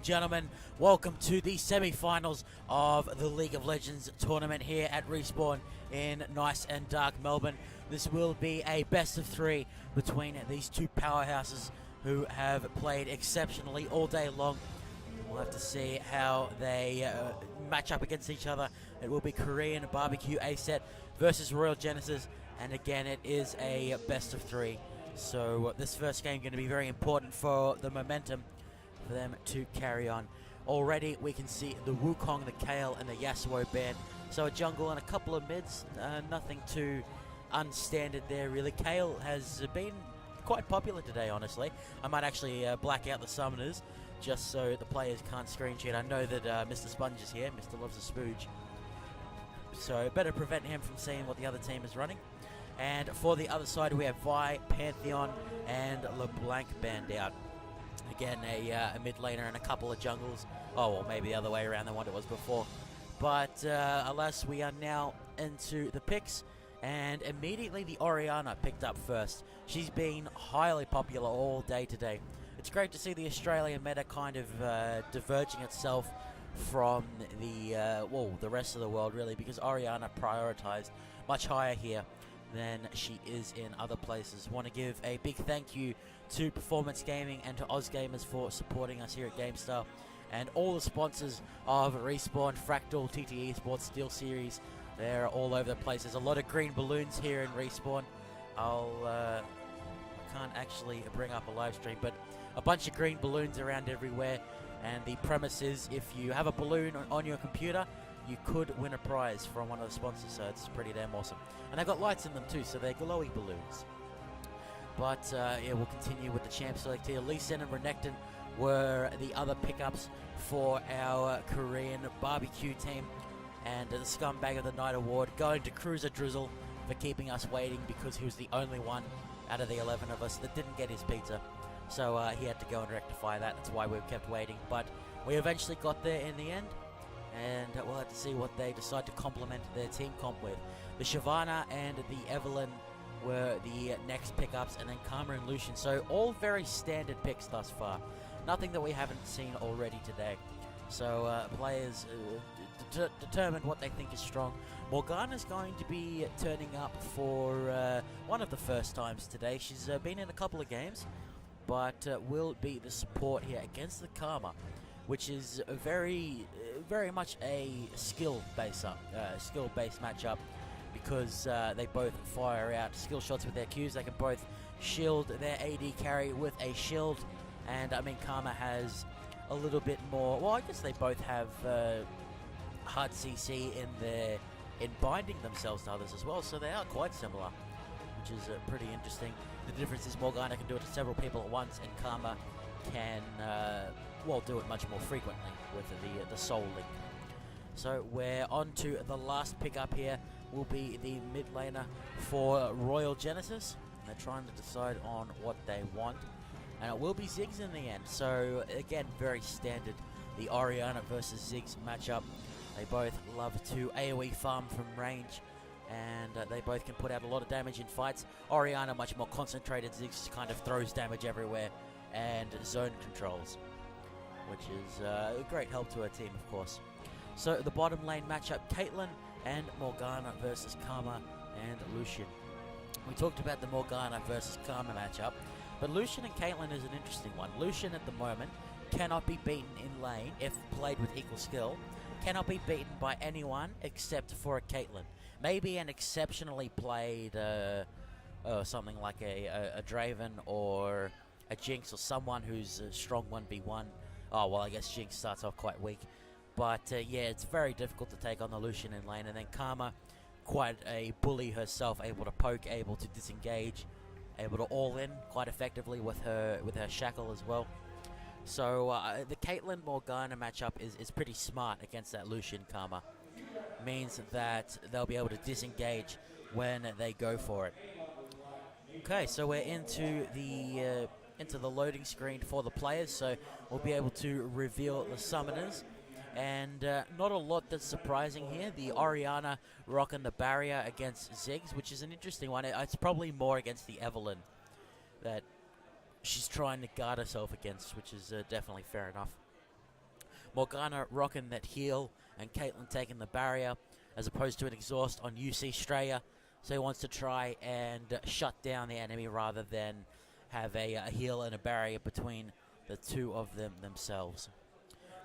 gentlemen, welcome to the semi-finals of the League of Legends tournament here at Respawn in nice and dark Melbourne. This will be a best of three between these two powerhouses who have played exceptionally all day long. We'll have to see how they match up against each other. It will be KoreanBBQ A set versus Royal Genesis, and again it is a best of three. So this first game is going to be very important for the momentum for them to carry on. Already we can see the Wukong, the Kayle and the Yasuo banned. So a jungle and a couple of mids, nothing too unstandard there really. Kayle has been quite popular today, honestly. I might actually black out the summoners just so the players can't screen share. I know that Mr. Sponge is here, Mr. Loves a Spooge. So better prevent him from seeing what the other team is running. And for the other side we have Vi, Pantheon and LeBlanc banned out. Again, a mid laner and a couple of jungles. Oh, well, maybe the other way around than what it was before. But alas, we are now into the picks. And immediately the Orianna picked up first. She's been highly popular all day today. It's great to see the Australian meta kind of diverging itself from the rest of the world, really, because Orianna prioritized much higher here than she is in other places. Want to give a big thank you to Performance Gaming and to OzGamers for supporting us here at GameStar, and all the sponsors of Respawn, Fractal, TTE Sports, Steel Series. They're all over the place. There's a lot of green balloons here in Respawn. I can't actually bring up a live stream, but a bunch of green balloons around everywhere. And the premise is, if you have a balloon on your computer, you could win a prize from one of the sponsors, so it's pretty damn awesome. And they've got lights in them too, so they're glowy balloons. But yeah, we'll continue with the champ select here. Lee Sin and Renekton were the other pickups for our KoreanBBQ team. And the Scumbag of the Night award going to Cruiser Drizzle for keeping us waiting, because he was the only one out of the 11 of us that didn't get his pizza. So he had to go and rectify that. That's why we've kept waiting. But we eventually got there in the end. And we'll have to see what they decide to complement their team comp with. The Shyvana and the Evelynn were the next pickups, and then Karma and Lucian. So all very standard picks thus far. Nothing that we haven't seen already today. So players determined what they think is strong. Morgana's going to be turning up for one of the first times today. She's been in a couple of games, but will be the support here against the Karma, which is very much a skill-based matchup, because they both fire out skill shots with their Qs. They can both shield their AD carry with a shield, and I mean Karma has a little bit more. Well, I guess they both have hard CC in binding themselves to others as well, so they are quite similar, which is pretty interesting. The difference is Morgana can do it to several people at once, and Karma can do it much more frequently with the Soul Link. So we're on to the last pickup here. Will be the mid laner for Royal Genesis. They're trying to decide on what they want, and it will be Ziggs in the end. So again, very standard, the Orianna versus Ziggs matchup. They both love to AoE farm from range, and they both can put out a lot of damage in fights. Orianna much more concentrated. Ziggs kind of throws damage everywhere and zone controls, which is a great help to her team, of course. So the bottom lane matchup, Caitlyn and Morgana versus Karma and Lucian. We talked about the Morgana versus Karma matchup, but Lucian and Caitlyn is an interesting one. Lucian at the moment cannot be beaten in lane if played with equal skill. Cannot be beaten by anyone except for a Caitlyn. Maybe an exceptionally played something like a Draven or a Jinx, or someone who's a strong 1v1. Oh, well, I guess Jinx starts off quite weak. But yeah, it's very difficult to take on the Lucian in lane. And then Karma, quite a bully herself, able to poke, able to disengage, able to all in quite effectively with her shackle as well. So the Caitlyn Morgana matchup is pretty smart against that Lucian Karma. Means that they'll be able to disengage when they go for it. Okay, so we're into the loading screen for the players, so we'll be able to reveal the summoners. And not a lot that's surprising here. The Orianna rocking the barrier against Ziggs, which is an interesting one. It's probably more against the Evelynn that she's trying to guard herself against, which is definitely fair enough. Morgana rocking that heal, and Caitlyn taking the barrier, as opposed to an exhaust on UC Straya. So he wants to try and shut down the enemy rather than have a heal and a barrier between the two of them themselves.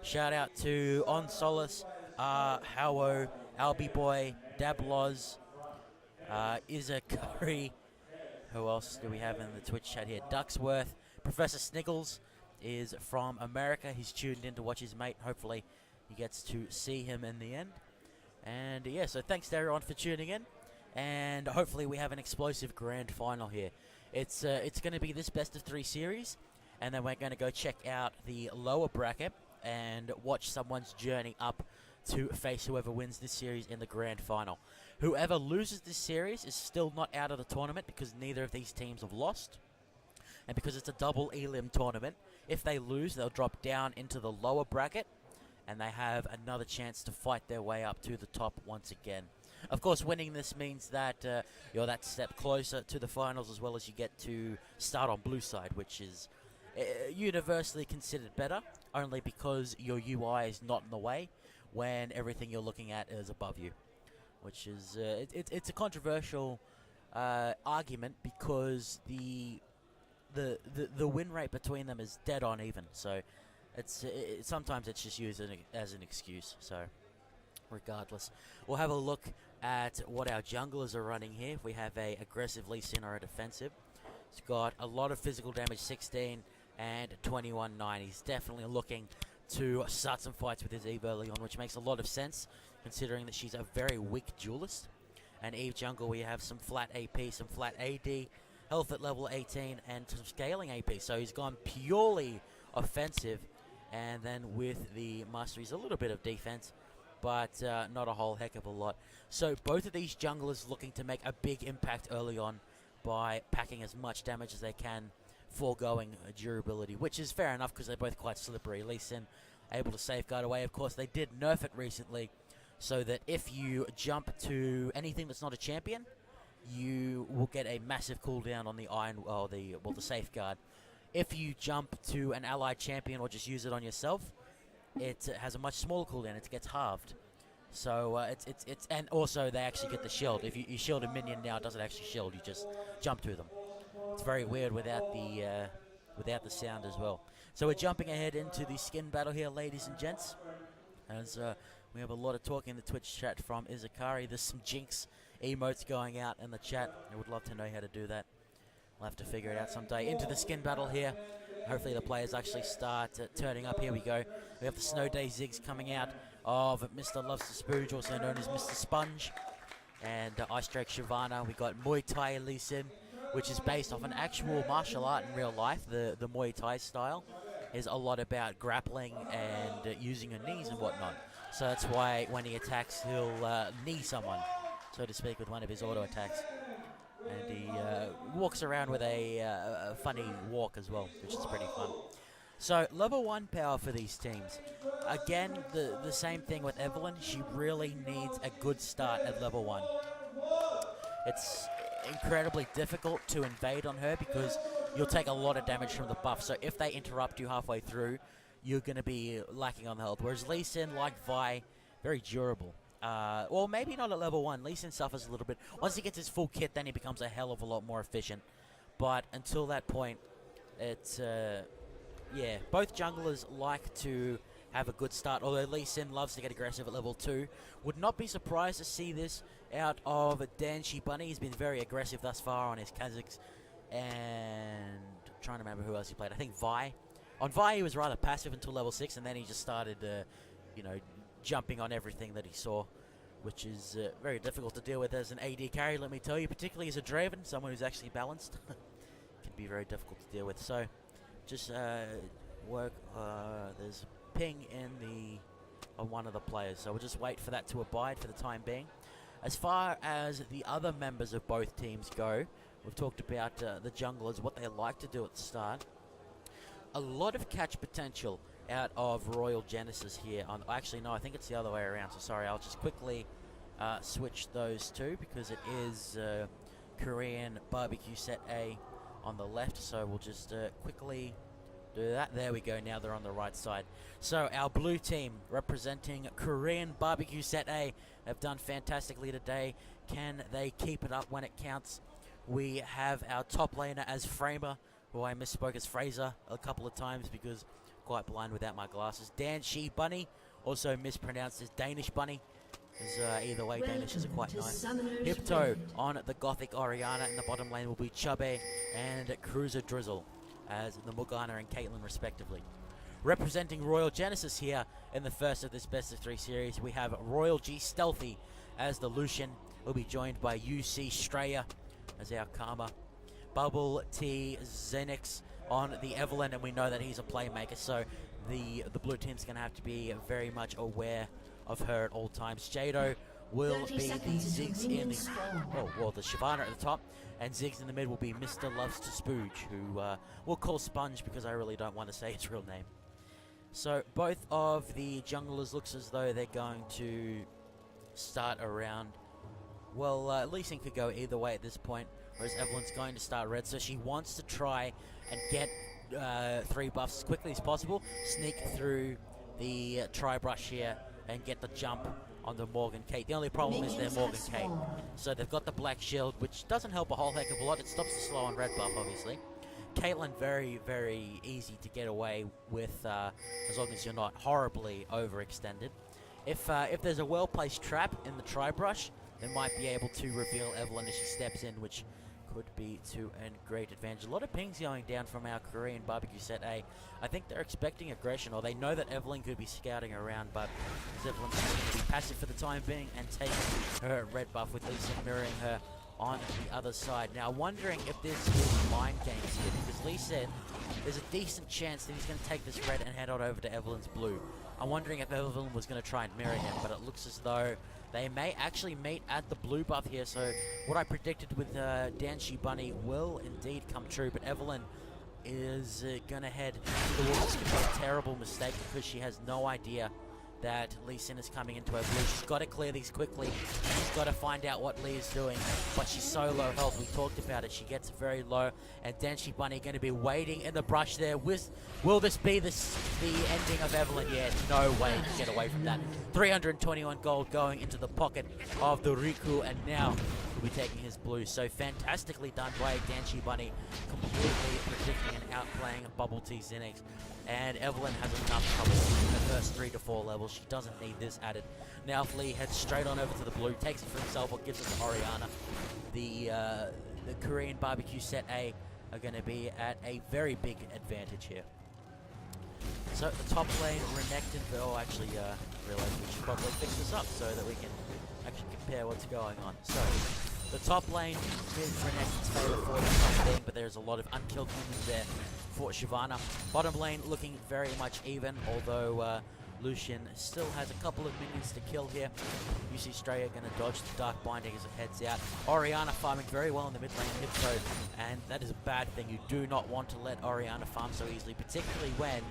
Shout out to On Solace, Howo, Albie Boy, Dabloz, Izza Curry. Who else do we have in the Twitch chat here? Ducksworth. Professor Sniggles is from America. He's tuned in to watch his mate. Hopefully he gets to see him in the end. And yeah, so thanks to everyone for tuning in. And hopefully we have an explosive grand final here. It's going to be this best of 3 series. And then we're going to go check out the lower bracket and watch someone's journey up to face whoever wins this series in the grand final. Whoever loses this series is still not out of the tournament because neither of these teams have lost. And because it's a double elim tournament, if they lose, they'll drop down into the lower bracket and they have another chance to fight their way up to the top once again. Of course, winning this means that you're that step closer to the finals, as well as you get to start on blue side, which is universally considered better, only because your UI is not in the way when everything you're looking at is above you, which is it's a controversial argument because the win rate between them is dead on even. So sometimes it's just used as an excuse. So regardless, we'll have a look at what our junglers are running here. If we have a aggressive Lee Sin or a defensive, he's got a lot of physical damage, 16 and 21-9. He's definitely looking to start some fights with his Eve early on, which makes a lot of sense considering that she's a very weak duelist. And Eve jungle, we have some flat AP, some flat AD, health at level 18, and some scaling AP. So he's gone purely offensive, and then with the masteries, a little bit of defense, but not a whole heck of a lot. So both of these junglers looking to make a big impact early on by packing as much damage as they can, foregoing durability, which is fair enough because they're both quite slippery. Lee Sin able to safeguard away. Of course, they did nerf it recently so that if you jump to anything that's not a champion, you will get a massive cooldown on the iron, or the safeguard. If you jump to an allied champion or just use it on yourself, it has a much smaller cooldown. It gets halved. So it's and also they actually get the shield. If you shield a minion now, it doesn't actually shield. You just jump to them. It's very weird without the sound as well. So we're jumping ahead into the skin battle here, ladies and gents. As we have a lot of talk in the Twitch chat from Izakari. There's some Jinx emotes going out in the chat. I would love to know how to do that. We'll have to figure it out someday. Into the skin battle here. Hopefully the players actually start turning up. Here we go. We have the Snow Day Ziggs coming out of Mr. Loves to Spooge, also known as Mr. Sponge. And Ice Drake Shyvana. We got Muay Thai Lee Sin, which is based off an actual martial art in real life. The Muay Thai style is a lot about grappling and using your knees and whatnot. So that's why when he attacks, he'll knee someone, so to speak, with one of his auto attacks. And he walks around with a funny walk as well, which is pretty fun. So level 1 power for these teams. Again, the same thing with Evelyn. She really needs a good start at level 1. It's incredibly difficult to invade on her because you'll take a lot of damage from the buff. So if they interrupt you halfway through, you're going to be lacking on the health. Whereas Lee Sin, like Vi, very durable. Well, maybe not at level 1. Lee Sin suffers a little bit. Once he gets his full kit, then he becomes a hell of a lot more efficient. But until that point, it's, yeah, both junglers like to have a good start, although Lee Sin loves to get aggressive at level 2. Would not be surprised to see this out of Danshi Bunny. He's been very aggressive thus far on his Kazakhs. And I'm trying to remember who else he played. I think Vi. On Vi, he was rather passive until level 6, and then he just started, you know, jumping on everything that he saw, which is very difficult to deal with as an AD carry, let me tell you, particularly as a Draven, someone who's actually balanced. Can be very difficult to deal with. So, just work, there's a ping in on one of the players, so we'll just wait for that to abide for the time being. As far as the other members of both teams go, we've talked about the junglers, what they like to do at the start. A lot of catch potential out of Royal Genesis here. Actually, no, I think it's the other way around. So sorry, I'll just quickly switch those two because it is Korean BBQ set A on the left. So we'll just quickly Do that. There we go. Now they're on the right side. So our blue team, representing KoreanBBQ Set A, have done fantastically today. Can they keep it up when it counts? We have our top laner as Framer, who I misspoke as Fraser a couple of times because quite blind without my glasses. Dan She Bunny, also mispronounced as Danish Bunny. Either way, Danish is quite nice. Hipto on the Gothic Oriana. In the bottom lane will be Chubby and Cruiser Drizzle as the Morgana and Caitlyn respectively. Representing Royal Genesis here in the first of this best of 3 series, we have Royal G Stealthy as the Lucian. We'll be joined by UC Straya as our Karma. Bubble T Zenix on the Evelyn, and we know that he's a playmaker, so the blue team's going to have to be very much aware of her at all times. Jado will be the Ziggs in the... the Shyvana at the top, and Ziggs in the mid will be Mr. Loves to Spooge, who we'll call Sponge because I really don't want to say his real name. So both of the junglers looks as though they're going to start around... Well, Lee Sin could go either way at this point, whereas Evelyn's going to start red, so she wants to try and get 3 buffs as quickly as possible, sneak through the tri-brush here, and get the jump on the Morgan Kate. The only problem is they're Morgan Kate. So they've got the Black Shield, which doesn't help a whole heck of a lot. It stops the slow on red buff, obviously. Caitlyn, very, very easy to get away with, as long as you're not horribly overextended. If there's a well-placed trap in the tri-brush, they might be able to reveal Evelyn as she steps in, which could be to a great advantage. A lot of pings going down from our KoreanBBQ Set A. I think they're expecting aggression, or they know that Evelyn could be scouting around, but Evelyn's going to be passive for the time being and take her red buff with Lee Sin mirroring her on the other side. Now, wondering if this is mind games here, because Lee said there's a decent chance that he's going to take this red and head on over to Evelyn's blue. I'm wondering if Evelyn was going to try and mirror him, but it looks as though they may actually meet at the blue buff here, so what I predicted with Danshi Bunny will indeed come true, but Evelyn is going to head to the wall. It's going to be a terrible mistake because she has no idea that Lee Sin is coming into her blue. She's got to clear these quickly. She's got to find out what Lee is doing, but she's so low health. We talked about it. She gets very low, and Danshi Bunny going to be waiting in the brush there. Will this be the ending of Evelyn? Yeah, no way to get away from that. 321 gold going into the pocket of the Riku, and now will be taking his blue. So fantastically done by Danshi Bunny, completely predicting and outplaying Bubble Tea Zenix. And Evelyn has enough trouble in the first 3 to 4 levels. She doesn't need this added. Now if Lee heads straight on over to the blue, takes it for himself, or gives it to Oriana. The KoreanBBQ Set A are going to be at a very big advantage here. So at the top lane, Renekton, realized we should probably fix this up so that we can actually compare what's going on. So the top lane is Renekton's favor for the time being, but there's a lot of unkilled minions there for Shyvana. Bottom lane looking very much even, although Lucian still has a couple of minions to kill here. UC Straya going to dodge the Dark Binding as it heads out. Oriana farming very well in the mid lane Hipto, and that is a bad thing. You do not want to let Oriana farm so easily, particularly when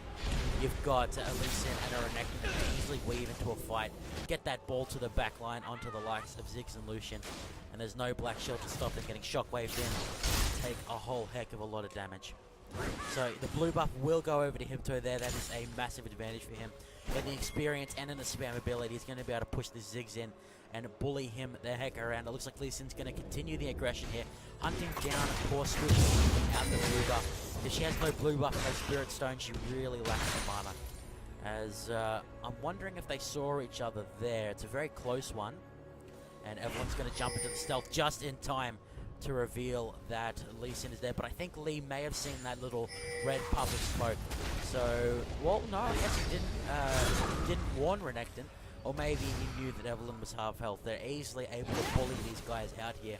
you've got Lee Sin and a Renekton that can easily weave into a fight, get that ball to the back line onto the likes of Ziggs and Lucian, and there's no Black Shield to stop them getting shockwaved in, take a whole heck of a lot of damage. So the blue buff will go over to Hipto there. That is a massive advantage for him. In the experience and in the spam ability, he's going to be able to push the Ziggs in and bully him the heck around. It looks like Lee Sin's going to continue the aggression here, hunting down poor Switch out the blue buff. If she has no blue buff and no Spirit Stone, she really lacks the mana. As I'm wondering if they saw each other there. It's a very close one, and everyone's going to jump into the stealth just in time to reveal that Lee Sin is there, but I think Lee may have seen that little red puff of smoke. So, well, no, I guess he didn't warn Renekton, or maybe he knew that Evelyn was half health. They're easily able to bully these guys out here.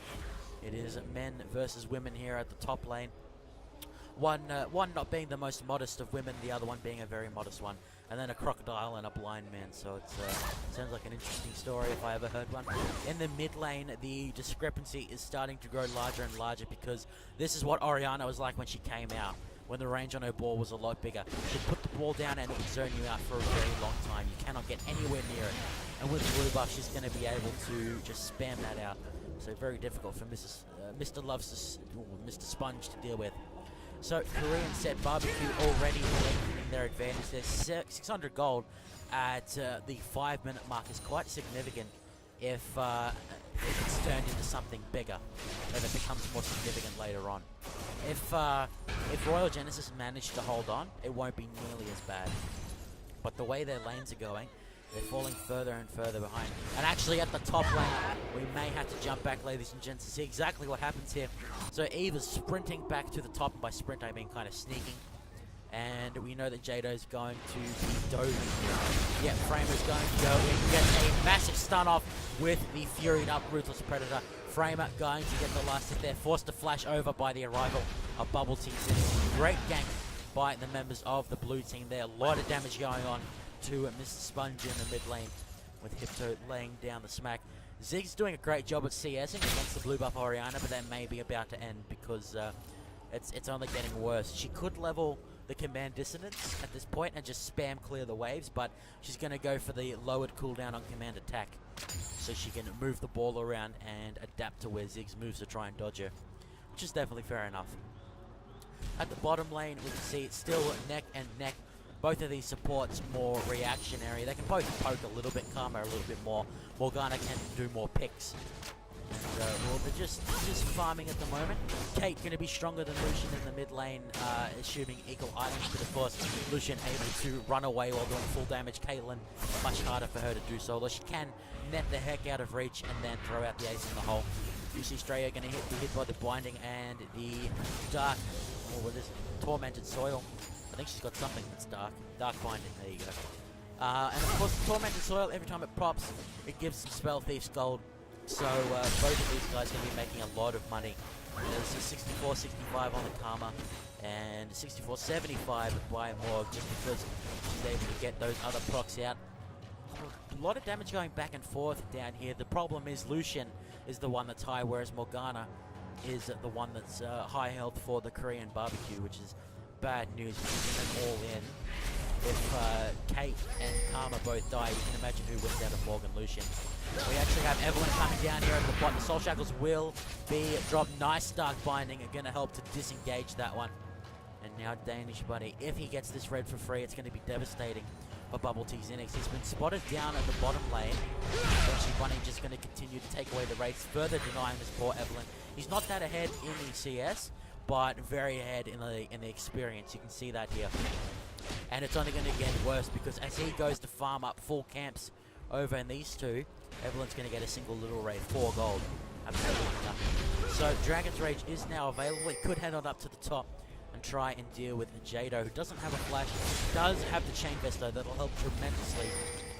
It is men versus women here at the top lane. One not being the most modest of women, the other one being a very modest one. And then a crocodile and a blind man, so it sounds like an interesting story if I ever heard one. In the mid lane, the discrepancy is starting to grow larger and larger because this is what Oriana was like when she came out, when the range on her ball was a lot bigger. She'd put the ball down and it would zone you out for a very long time. You cannot get anywhere near it. And with the blue buff, she's going to be able to just spam that out. So very difficult for Mr. Sponge to deal with. So Korean set barbecue already lengthening their advantage. There's 600 gold at the 5-minute mark is quite significant if it's turned into something bigger, if it becomes more significant later on. If Royal Genesis manage to hold on, it won't be nearly as bad. But the way their lanes are going, they're falling further and further behind. And actually at the top lane, we may have to jump back, ladies and gents, to see exactly what happens here. So Eve is sprinting back to the top, and by sprint I mean kind of sneaking. And we know that Jado's going to be doving. Yeah, Framer's going to go in, get a massive stun off with the furied up Ruthless Predator. Framer going to get the last hit there, forced to flash over by the arrival of Bubble Tea. Great gank by the members of the blue team there. A lot of damage going on to Mr. Sponge in the mid lane, with Hypto laying down the smack. Zig's doing a great job at CSing against the blue buff Orianna, but that may be about to end because it's only getting worse. She could level the command dissonance at this point and just spam clear the waves, but she's going to go for the lowered cooldown on command attack so she can move the ball around and adapt to where Ziggs moves to try and dodge her, which is definitely fair enough. At the bottom lane, we can see it's still neck and neck. Both of these supports more reactionary. They can both poke a little bit, Karma a little bit more. Morgana can do more picks. And, well, they're just farming at the moment. Kate going to be stronger than Lucian in the mid lane, assuming equal items, but of course Lucian able to run away while doing full damage. Caitlyn, much harder for her to do so, although she can net the heck out of reach and then throw out the ace in the hole. You see Straya going to be hit by the binding and the dark, what is it? Tormented Soil. I think she's got something that's dark. Dark binding, there you go. And of course, Tormented Soil, every time it pops, it gives some Spell Thief's gold. So both of these guys are going to be making a lot of money. There's a 64-65 on the Karma, and 64-75 by Morg, just because she's able to get those other procs out. A lot of damage going back and forth down here. The problem is Lucian is the one that's high, whereas Morgana is the one that's high health for the KoreanBBQ, which is bad news. Keeping them all in. If Kate and Karma both die, you can imagine who wins out of Morg and Lucian. We actually have Evelyn coming down here at the bottom. The Soul Shackles will be dropped. Nice Dark Binding are going to help to disengage that one. And now Danish Bunny, if he gets this red for free, it's going to be devastating for Bubble Tea Zinix. He's been spotted down at the bottom lane. Danish Bunny just going to continue to take away the race, further denying this poor Evelyn. He's not that ahead in the CS, but very ahead in the experience. You can see that here. And it's only going to get worse because as he goes to farm up full camps over in these two, Evelyn's going to get a single little raid, 4 gold. Absolutely nothing. So Dragon's Rage is now available. He could head on up to the top and try and deal with Jado, who doesn't have a flash, does have the Chain Vest though. That'll help tremendously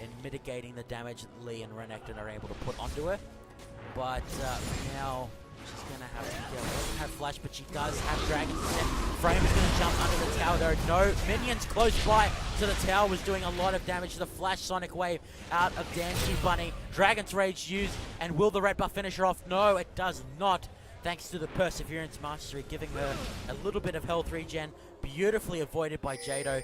in mitigating the damage that Lee and Renekton are able to put onto her. But now she's going to have to kill. She doesn't have flash, but she does have Dragon's Descent. Frame is going to jump under the tower. There are no minions close by, so the tower was doing a lot of damage. The Flash Sonic Wave out of Danshi Bunny. Dragon's Rage used, and will the red buff finish her off? No, it does not. Thanks to the Perseverance Mastery, giving her a little bit of health regen. Beautifully avoided by Jado.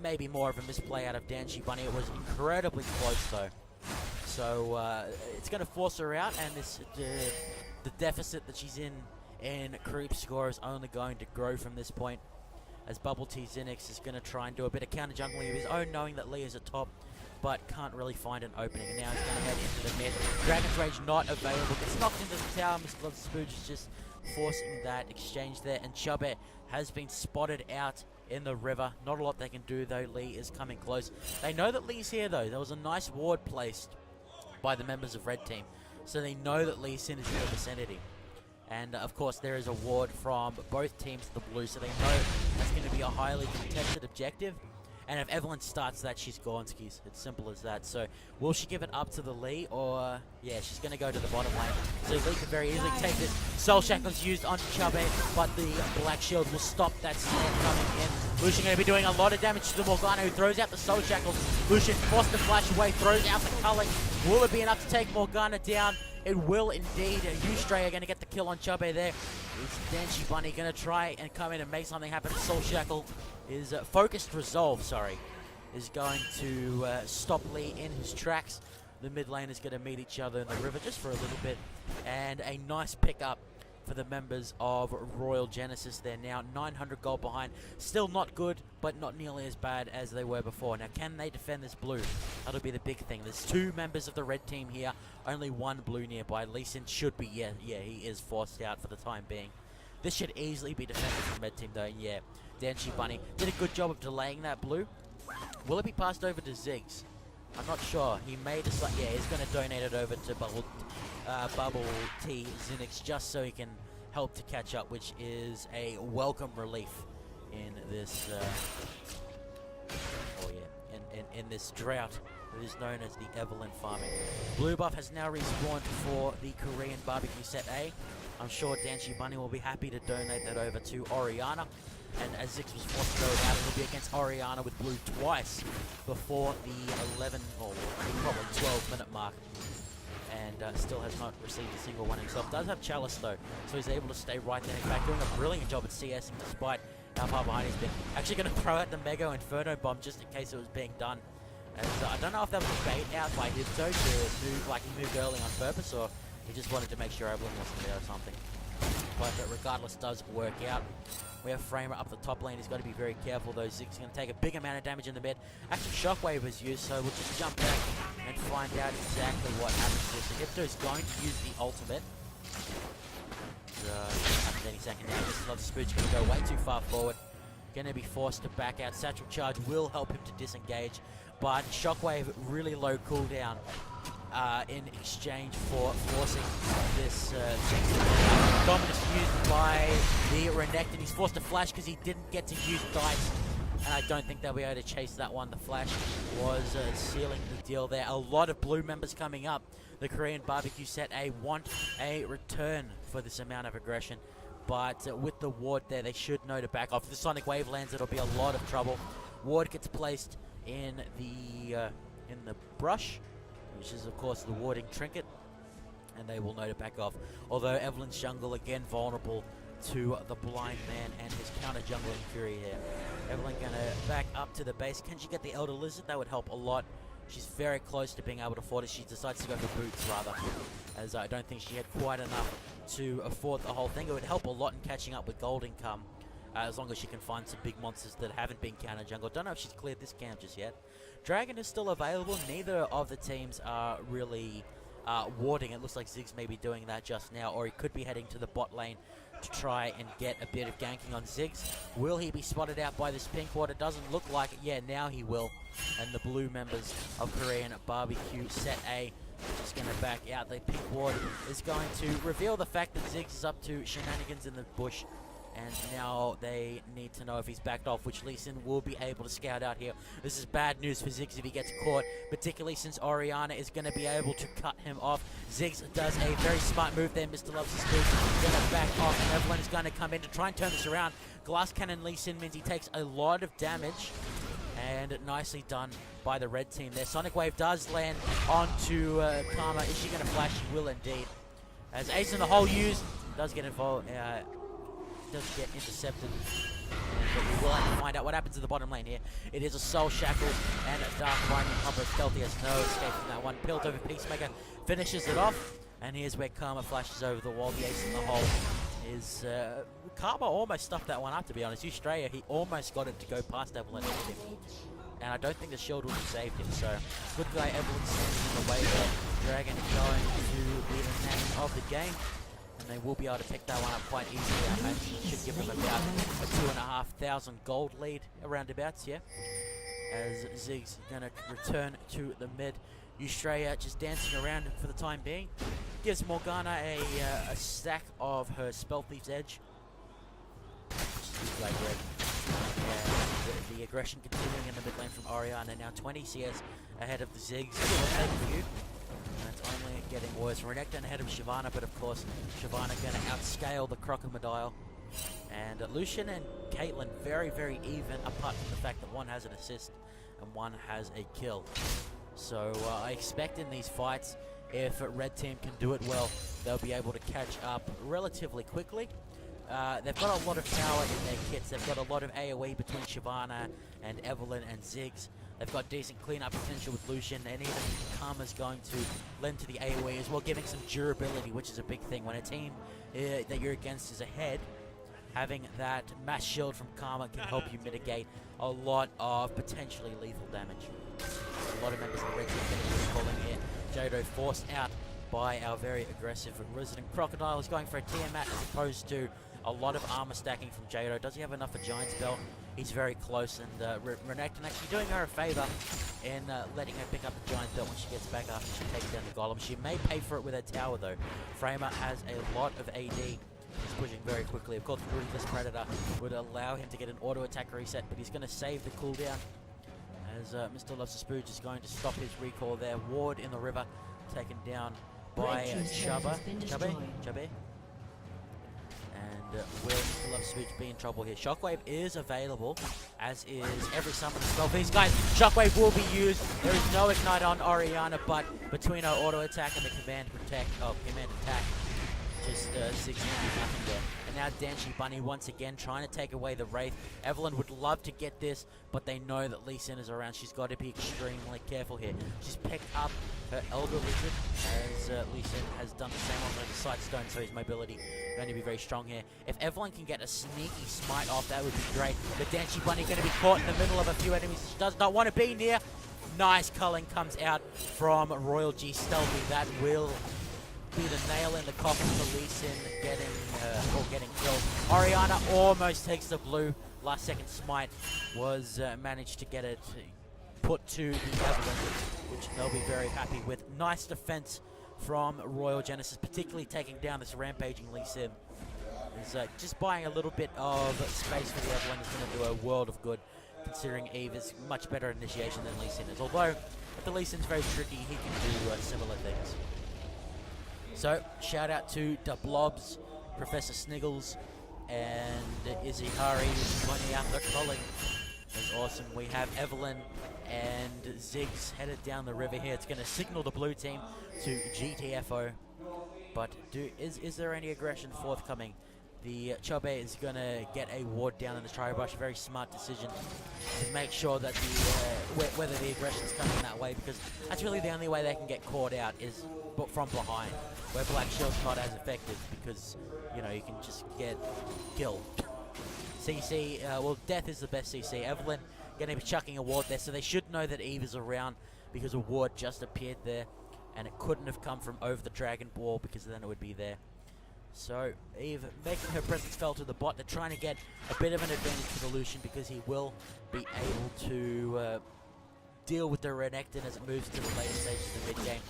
Maybe more of a misplay out of Danshi Bunny. It was incredibly close though. So it's going to force her out, and this the deficit that she's in creep score is only going to grow from this point, as Bubble Tea Zinix is going to try and do a bit of counter jungling of his own, knowing that Lee is at top, but can't really find an opening. And now he's going to head into the mid. Dragon's Rage not available. Gets knocked into the tower. Mr. Love Spooge is just forcing that exchange there. And Chubby has been spotted out in the river. Not a lot they can do though. Lee is coming close. They know that Lee's here though. There was a nice ward placed by the members of Red Team, so they know that Lee Sin is in the vicinity. And of course there is a ward from both teams to the blue, so they know that's going to be a highly contested objective. And if Evelyn starts that, she's gone, skis. It's simple as that. So will she give it up to the Lee, or yeah, she's going to go to the bottom lane. So Lee can very easily take this. Soul Shackles used on Chubby, but the Black Shield will stop that snare coming in. Lucian going to be doing a lot of damage to the Morgana, who throws out the Soul Shackles. Lucian forced to flash away, throws out the culling. Will it be enough to take Morgana down? It will indeed. Ustray are going to get the kill on Chubby there. Is Danshi Bunny going to try and come in and make something happen? Soul Shackle is Focused Resolve, is going to stop Lee in his tracks. The mid lane is going to meet each other in the river just for a little bit. And a nice pickup for the members of Royal Genesis. They're now 900 gold behind. Still not good, but not nearly as bad as they were before. Now, can they defend this blue? That'll be the big thing. There's 2 members of the red team here. Only 1 blue nearby. Lee Sin should be, yeah, he is forced out for the time being. This should easily be defended from the red team, though. And yeah, Danchi Bunny did a good job of delaying that blue. Will it be passed over to Ziggs? I'm not sure. He made a slight... Yeah, he's going to donate it over to Bubble T Zinix just so he can help to catch up, which is a welcome relief in this... in this drought that is known as the Evelyn farming. Blue buff has now respawned for the Korean barbecue set A. I'm sure Danchi Bunny will be happy to donate that over to Oriana. And as Zix was forced to go out, it'll be against Oriana with blue twice before the 11 or probably 12-minute mark. And still has not received a single one himself. Does have Chalice though, so he's able to stay right there. In fact, doing a brilliant job at CSing despite how far behind he's been. Actually going to throw out the Mega Inferno Bomb just in case it was being done. As, I don't know if that was a bait out by Hibzo to move, like he moved early on purpose, or he just wanted to make sure Evelyn wasn't there or something. But regardless, does work out. We have Framer up the top lane. He's got to be very careful though. Zig's going to take a big amount of damage in the mid. Actually, Shockwave was used, so we'll just jump back and find out exactly what happens to this. Hipto is going to use the ultimate. Happens any second now. This Love Spook's going to go way too far forward. Going to be forced to back out. Satchel Charge will help him to disengage, but Shockwave really low cooldown in exchange for forcing this Dominus used by the Renekton. He's forced to flash because he didn't get to use Dice, and I don't think they'll be able to chase that one. The flash was sealing the deal there. A lot of blue members coming up. The Korean barbecue set A want a return for this amount of aggression, but with the ward there, they should know to back off. If the Sonic Wave lands, it'll be a lot of trouble. Ward gets placed in the brush, which is of course the warding trinket, and they will know to back off. Although Evelyn's jungle again vulnerable to the blind man and his counter jungling Fury here. Evelyn gonna back up to the base. Can she get the Elder Lizard? That would help a lot. She's very close to being able to afford it. She decides to go for boots rather, as I don't think she had quite enough to afford the whole thing. It would help a lot in catching up with gold income, as long as she can find some big monsters that haven't been counter jungle. Don't know if she's cleared this camp just yet. Dragon is still available. Neither of the teams are really warding. It looks like Ziggs may be doing that just now, or he could be heading to the bot lane to try and get a bit of ganking on Ziggs. Will he be spotted out by this pink ward? It doesn't look like it. Yeah, now he will. And the blue members of Korean barbecue set A just going to back out. The pink ward is going to reveal the fact that Ziggs is up to shenanigans in the bush. And now they need to know if he's backed off, which Lee Sin will be able to scout out here. This is bad news for Ziggs if he gets caught, particularly since Oriana is going to be able to cut him off. Ziggs does a very smart move there. Mr. Loves his speed. Going to back off, and Evelyn is going to come in to try and turn this around. Glass Cannon Lee Sin means he takes a lot of damage. And nicely done by the red team there. Sonic Wave does land onto Karma. Is she going to flash? She will indeed. As Ace in the Hole used, does get involved. Does get intercepted, but we will have to find out what happens in the bottom lane here. It is a Soul Shackle and a Dark Binding combo. Stealthy has no escape from that one. Built over Peacemaker finishes it off, and here's where Karma flashes over the wall. The Ace in the Hole is Karma almost stuffed that one up, to be honest. Australia, he almost got it to go past Evelyn, and I don't think the shield would have saved him. So good guy Evelyn standing in the way there. Dragon going to be the name of the game. And they will be able to pick that one up quite easily. I imagine it should give them about a 2,500 gold lead, around abouts, yeah. As Ziggs going to return to the mid. Australia just dancing around for the time being. Gives Morgana a stack of her Spell Thief's Edge. Like red. The aggression continuing in the mid lane from Oriana. Now 20 CS ahead of the Ziggs. And it's only getting worse. Renekton ahead of Shyvana, but of course Shyvana going to outscale the Crocodile. And Lucian and Caitlyn very, very even, apart from the fact that one has an assist and one has a kill. So I expect in these fights, if Red Team can do it well, they'll be able to catch up relatively quickly. they've got a lot of power in their kits. They've got a lot of AoE between Shyvana and Evelynn and Ziggs. They've got decent cleanup potential with Lucian, and even Karma's going to lend to the AoE as well, giving some durability, which is a big thing. When a team that you're against is ahead, having that mass shield from Karma can help you mitigate a lot of potentially lethal damage. A lot of members of the red team getting recalling here. Jado forced out by our very aggressive Resident Crocodile. Is going for a Tiamat as opposed to a lot of armor stacking from Jado. Does he have enough for Giant's Belt? He's very close, and Renekton actually doing her a favor in letting her pick up the Giant's Belt when she gets back after she takes down the Golem. She may pay for it with her tower though. Framer has a lot of AD. He's pushing very quickly. Of course, Ruthless Predator would allow him to get an auto attack reset, but he's going to save the cooldown as Mr. Loves the Spooge is going to stop his recall there. Ward in the river, taken down by Chubby. And will Mr. Loves the Spooge be in trouble here? Shockwave is available, as is every summon spell for these guys. Shockwave will be used. There is no ignite on Orianna, but between our auto attack and the command attack, just 60 nothing there. And now Danshi Bunny once again trying to take away the Wraith. Evelynn would love to get this, but they know that Lee Sin is around. She's got to be extremely careful here. She's picked up her Elder Wizard, as Lee Sin has done the same on the Sightstone, so his mobility going to be very strong here. If Evelynn can get a sneaky smite off, that would be great. The Danshi Bunny going to be caught in the middle of a few enemies she does not want to be near. Nice culling comes out from Royal G Stealthy. That will be the nail in the coffin for Lee Sin getting killed. Orianna almost takes the blue. Last second smite was managed to get it put to the Evelynn, which they'll be very happy with. Nice defense from Royal Genesis, particularly taking down this rampaging Lee Sin. Just buying a little bit of space for the Evelynn is going to do a world of good, considering Eve is much better initiation than Lee Sin is. Although, if the Lee Sin's very tricky, he can do similar things. So, shout out to the Blobs, Professor Sniggles, and Izzy Hari pointing out the calling. It's awesome. We have Evelynn and Ziggs headed down the river here. It's going to signal the blue team to GTFO. But is there any aggression forthcoming? The Chobe is going to get a ward down in the Tri-Brush. A very smart decision to make sure that whether the aggression is coming that way, because that's really the only way they can get caught out is from behind, where Black Shield's not as effective because, you know, you can just get killed. CC, well, Death is the best CC. Evelynn going to be chucking a ward there, so they should know that Eve is around because a ward just appeared there, and it couldn't have come from over the Dragon Ball because then it would be there. So Eve making her presence felt to the bot. They're trying to get a bit of an advantage for the Lucian because he will be able to deal with the Renekton as it moves to the later stages of the mid-game.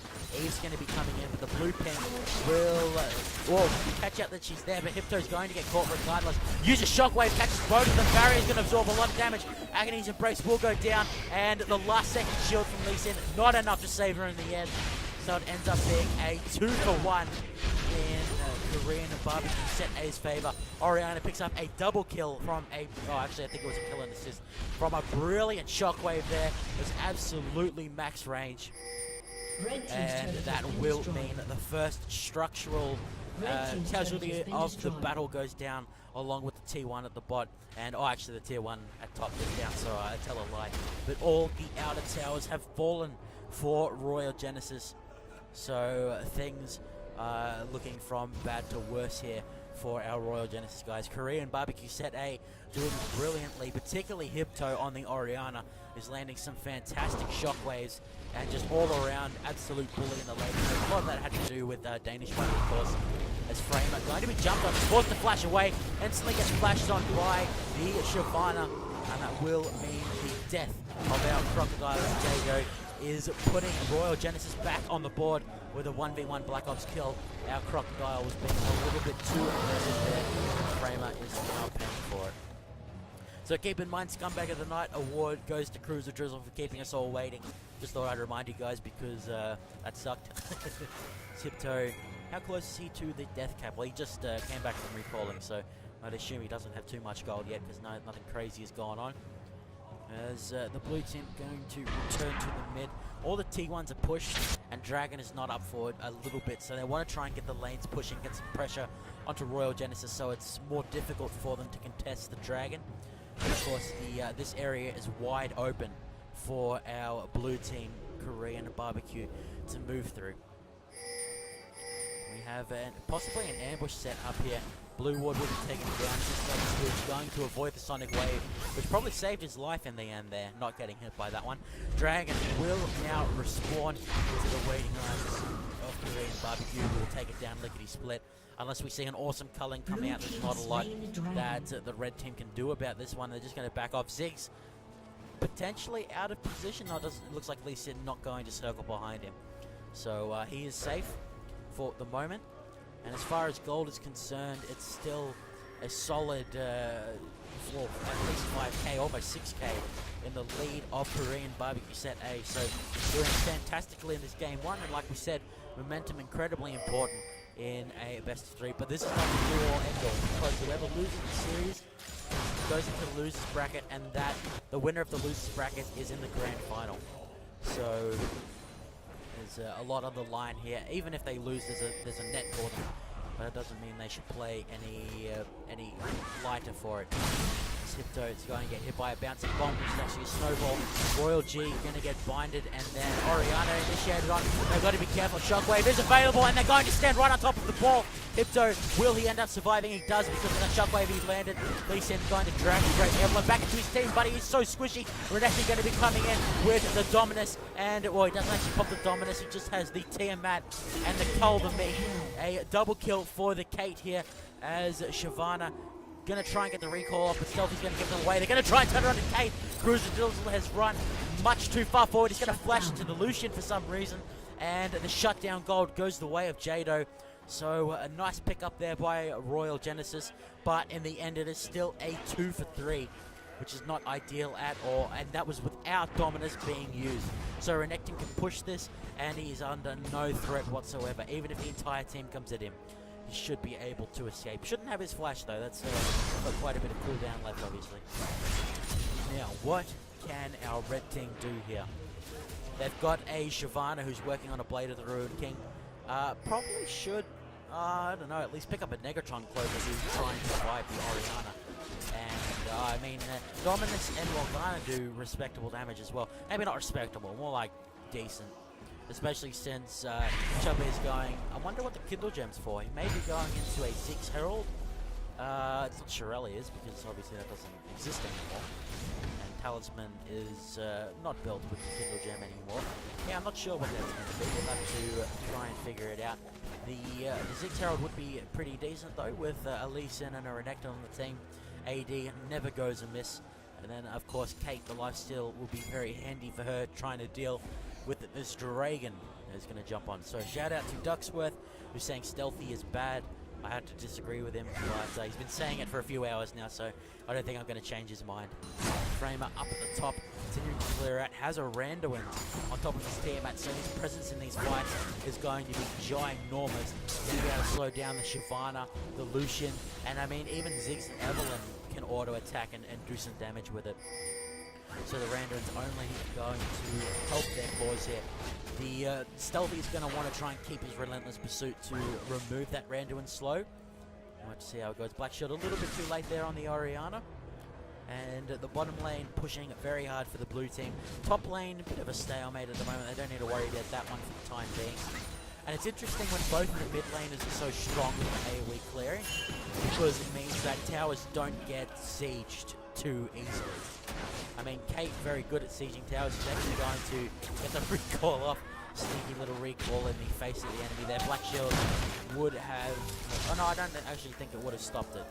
Eve's going to be coming in, but the blue pin will catch out that she's there, but Hypto's going to get caught regardless. Use a shockwave, catches both of them. Barrier's going to absorb a lot of damage. Agony's Embrace will go down, and the last second shield from Lee Sin, not enough to save her in the end. So it ends up being a 2-for-1 in KoreanBBQ set A's favor. Orianna picks up a double kill from actually I think it was a kill and assist from a brilliant shockwave there. It was absolutely max range. And that will mean the first structural casualty of the battle goes down, along with the T1 at the bot. And actually the tier 1 at top is down, so I tell a lie. But all the outer towers have fallen for Royal Genesis. So things are looking from bad to worse here for our Royal Genesis guys. KoreanBBQ set A doing brilliantly, particularly Hypto on the Orianna is landing some fantastic shockwaves and just all around absolute bully in the late game. A lot of that had to do with Danish one, of course, as Framer going to be jumped on, forced to flash away, instantly gets flashed on by the Shyvana, and that will mean the death of our Crocodile. Jago is putting Royal Genesis back on the board with a 1v1 Black Ops kill. Our Crocodile was being a little bit too aggressive there. Framer is now paying for it. So keep in mind, Scumbag of the Night award goes to Cruiser Drizzle for keeping us all waiting. Just thought I'd remind you guys because that sucked. Tiptoe, how close is he to the death cap? Well, he just came back from recalling, so I'd assume he doesn't have too much gold yet because nothing crazy has gone on. As the blue team going to return to the mid. All the T1s are pushed, and Dragon is not up forward a little bit, so they want to try and get the lanes pushing, get some pressure onto Royal Genesis, so it's more difficult for them to contest the Dragon. And of course, this area is wide open for our blue team, KoreanBBQ, to move through. We have possibly an ambush set up here. Blue Ward will be taken down. He's going to avoid the Sonic Wave, which probably saved his life in the end there, not getting hit by that one. Dragon will now respawn into the waiting lines of KoreanBBQ, who will take it down lickety-split. Unless we see an awesome culling coming out, there's not a lot that the red team can do about this one. They're just going to back off. Ziggs potentially out of position. No, it looks like Lee Sin not going to circle behind him. So he is safe for the moment. And as far as gold is concerned, it's still a solid, well, at least 5k, almost 6k in the lead of KoreanBBQ Set A. So doing fantastically in this game one, and like we said, momentum incredibly important in a best of 3. But this is not the do all end all, because whoever loses the series goes into the losers bracket, and the winner of the losers bracket is in the grand final. So there's a lot on the line here. Even if they lose, there's a net for them, but it doesn't mean they should play any lighter for it. Tiptoe is going to get hit by a bouncing bomb, which is actually a snowball. Royal G going to get binded, and then Oriana initiated on. They've got to be careful. Shockwave is available, and they're going to stand right on top of the ball. Tiptoe, will he end up surviving? He does, because of that shockwave he landed. Lee Sin going to drag the Great Emblem back into his team, but he is so squishy. Renekton going to be coming in with the Dominus, and well, he doesn't actually pop the Dominus, he just has the Tiamat and the Culver-Me. A double kill for the Kate here, as Shyvana going to try and get the recall off, but Stealthy's going to give them away. They're going to try and turn it on to Kate. Cruiser Dizzle has run much too far forward. He's going to flash into the Lucian for some reason, and the shutdown gold goes the way of Jado. So a nice pick up there by Royal Genesis, but in the end it is still a 2 for 3, which is not ideal at all, and that was without Dominus being used. So Renekton can push this, and he's under no threat whatsoever, even if the entire team comes at him. He should be able to escape. Shouldn't have his flash though, that's got quite a bit of cooldown left obviously. Now, what can our red team do here? They've got a Shyvana who's working on a Blade of the Ruined King. Probably should, I don't know, at least pick up a Negatron Clover who's trying to survive the Oriana. And, I mean, Dominus and Morgana do respectable damage as well. Maybe not respectable, more like decent. Especially since Chubby is going, I wonder what the Kindle Gem's for. He may be going into a Ziggs Herald. It's not Shirelli is, because obviously that doesn't exist anymore. And Talisman is not built with the Kindle Gem anymore. Yeah, I'm not sure what that's going to be. We'll have to try and figure it out. The Ziggs Herald would be pretty decent though, with a Lee Sin and a Renekton on the team. AD never goes amiss. And then of course Kate, the lifesteal, will be very handy for her trying to deal with this Dragon is going to jump on. So shout out to Ducksworth, who's saying Stealthy is bad. I had to disagree with him, but he's been saying it for a few hours now, so I don't think I'm going to change his mind. Framer up at the top, continuing to clear out, has a Randuin on top of his Tiamat, so his presence in these fights is going to be ginormous. He's going to be able to slow down the Shyvana, the Lucian, and I mean even Ziggs and Evelyn can auto attack and do some damage with it. So the Randuin's only going to help their cause here. The Stealthy is going to want to try and keep his Relentless Pursuit to remove that Randuin slow. We'll have to see how it goes. Black Shield a little bit too late there on the Oriana. And the bottom lane pushing very hard for the blue team. Top lane, a bit of a stalemate at the moment. They don't need to worry about that one for the time being. And it's interesting when both of the mid laners are so strong with AoE clearing, because it means that towers don't get sieged too easily. I mean, Kate very good at sieging towers. She's actually going to get the recall off. Sneaky little recall in the face of the enemy there. Black Shield would have... Oh no, I don't actually think it would have stopped it.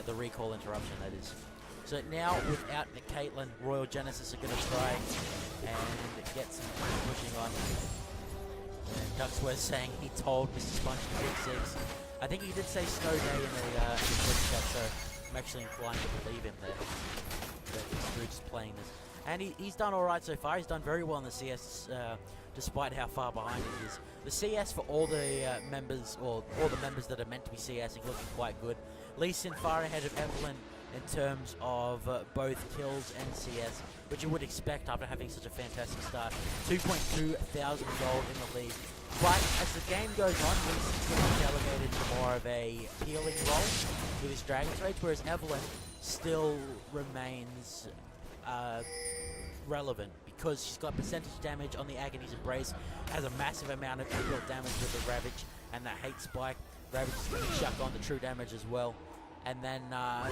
The recall interruption, that is. So now, without the Caitlyn, Royal Genesis are going to try and get some pushing on. And Ducksworth saying he told Mr. Sponge to get Ziggs. I think he did say Snow Day in the chat, so I'm actually inclined to believe him there. But this dude's playing this. And he's done alright so far. He's done very well in the CS, despite how far behind he is. The CS for all the members, or all the members that are meant to be CSing, looking quite good. Lee Sin far ahead of Evelyn in terms of both kills and CS, which you would expect after having such a fantastic start. 2.2 thousand gold in the league. But as the game goes on, he's going to be relegated to more of a healing role with his Dragon's Rage, whereas Evelyn still remains relevant because she's got percentage damage on the Agony's Embrace, has a massive amount of inbuilt damage with the Ravage and that Hate Spike. Ravage is going to chuck on the true damage as well. And then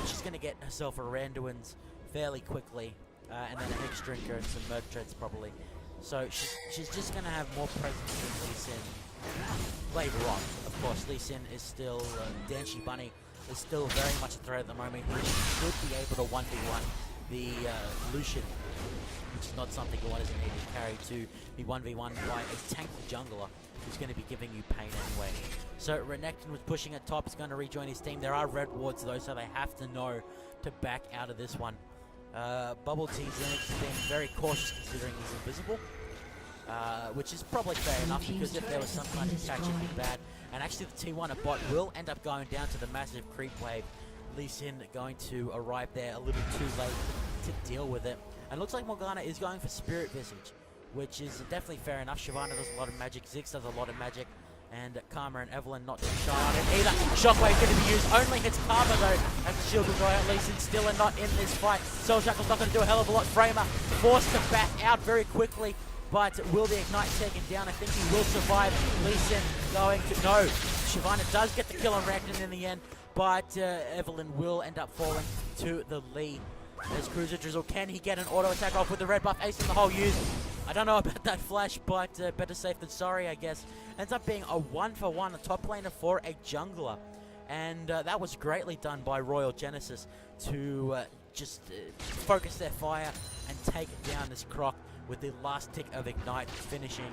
she's going to get herself a Randuin's fairly quickly, and then a Hex Drinker and some Murder Treads probably. So she's just going to have more presence than Lee Sin later on. Of course, Lee Sin is still, Danshi Bunny is still very much a threat at the moment. He should be able to 1v1 the Lucian, which is not something you want as an AD carry to be 1v1 by a tanky jungler who's going to be giving you pain anyway. So Renekton was pushing at top, is going to rejoin his team. There are red wards though, so they have to know to back out of this one. Bubble Tea's Linux is being very cautious considering he's invisible, which is probably fair enough because if there was some kind of catch it'd be bad. And actually the T1 at bot will end up going down to the massive creep wave. Lee Sin going to arrive there a little too late to deal with it. And looks like Morgana is going for Spirit Visage, which is definitely fair enough. Shyvana does a lot of magic, Ziggs does a lot of magic, and Karma and Evelyn not too shy on it either. Shockwave going to be used, only hits Karma though, as the shield will go out. Lee Sin still and not in this fight. Soul Shackle's not going to do a hell of a lot. Framer forced to back out very quickly, but will the Ignite take him down? I think he will survive. Lee Sin going to, no. Shyvana does get the kill on Ragnar in the end, but Evelyn will end up falling to the lead. There's Cruiser Drizzle. Can he get an auto attack off with the red buff? Ace in the hole used. I don't know about that flash, but better safe than sorry, I guess. Ends up being a 1-for-1, a top laner for a jungler. And that was greatly done by Royal Genesis to just focus their fire and take down this Croc with the last tick of Ignite, finishing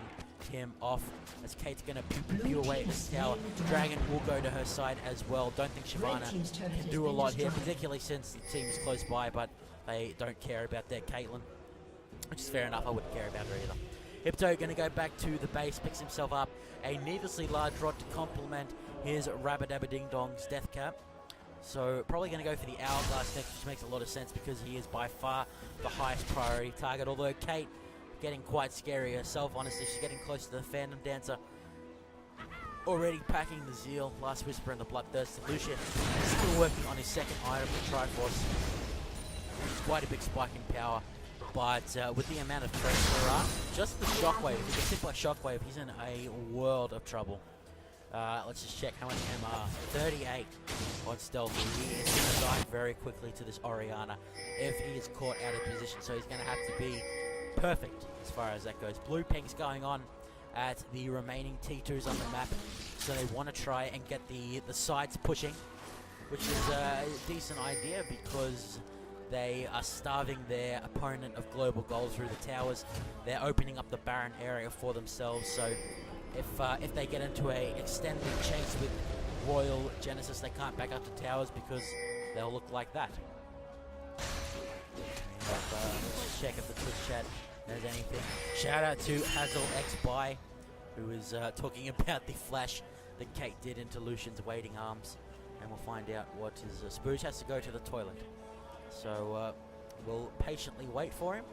him off as Kate's going to pew away at this tower. Dragon will go to her side as well. Don't think Shyvana can do a lot here, particularly since the team is close by, but they don't care about their Caitlyn, which is fair enough. I wouldn't care about her either. Hypto going to go back to the base, picks himself up a needlessly large rod to complement his Rabadabba Ding Dong's death cap. So probably going to go for the Hourglass next, which makes a lot of sense because he is by far the highest priority target. Although Kate getting quite scary herself, honestly. She's getting close to the Phantom Dancer. Already packing the Zeal, Last Whisper and the Bloodthirst. Lucian still working on his second item, the Triforce. It's quite a big spike in power. But with the amount of threats there are, just the Shockwave, if he gets hit by Shockwave, he's in a world of trouble. Let's just check how much MR. 38 on Stealthy. He is going to die very quickly to this Orianna if he is caught out of position. So he's going to have to be perfect as far as that goes. Blue ping's going on at the remaining T2s on the map. So they want to try and get the sides pushing, which is a decent idea because they are starving their opponent of global gold through the towers. They're opening up the Baron area for themselves. So if they get into a extended chase with Royal Genesis, they can't back up to towers because they'll look like that. Let's check if the Twitch chat knows anything. Shout out to Hazel X By, who is talking about the flash that Kate did into Lucian's waiting arms, and we'll find out what his Spooge has to go to the toilet. So we'll patiently wait for him,